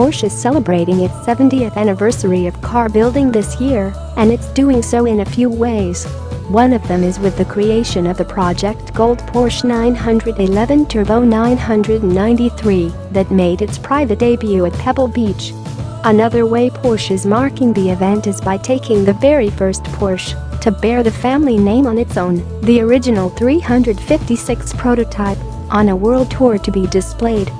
Porsche is celebrating its 70th anniversary of car building this year, and it's doing so in a few ways. One of them is with the creation of the Project Gold Porsche 911 Turbo 993 that made its private debut at Pebble Beach. Another way Porsche is marking the event is by taking the very first Porsche to bear the family name on its own, the original 356 prototype, on a world tour to be displayed.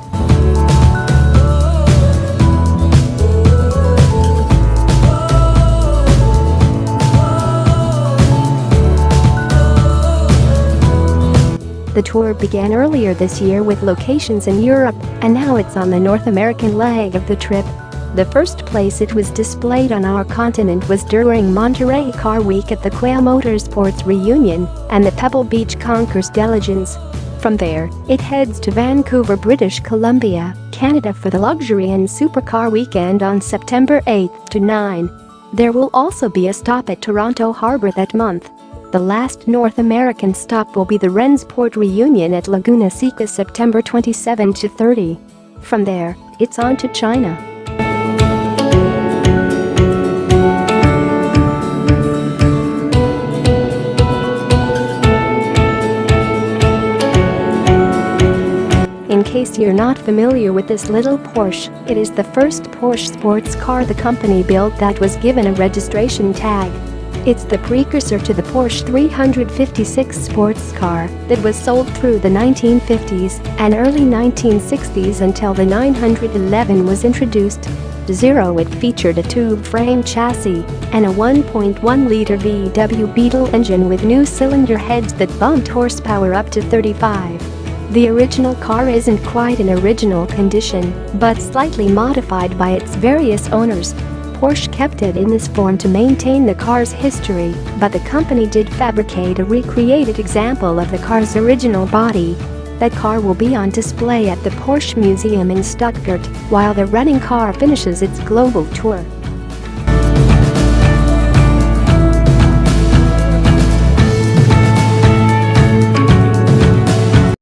The tour began earlier this year with locations in Europe, and now it's on the North American leg of the trip. The first place it was displayed on our continent was during Monterey Car Week at the Quail Motorsports Reunion and the Pebble Beach Concours d'Elegance. From there, it heads to Vancouver, British Columbia, Canada for the Luxury and Supercar Weekend on September 8 to 9. There will also be a stop at Toronto Harbour that month. The last North American stop will be the Rensport Reunion at Laguna Seca September 27 to 30. From there, it's on to China. In case you're not familiar with this little Porsche, it is the first Porsche sports car the company built that was given a registration tag. It's the precursor to the Porsche 356 sports car that was sold through the 1950s and early 1960s until the 911 was introduced. It featured a tube-frame chassis and a 1.1-liter VW Beetle engine with new cylinder heads that bumped horsepower up to 35. The original car isn't quite in original condition, but slightly modified by its various owners. Porsche kept it in this form to maintain the car's history, but the company did fabricate a recreated example of the car's original body. That car will be on display at the Porsche Museum in Stuttgart while the running car finishes its global tour.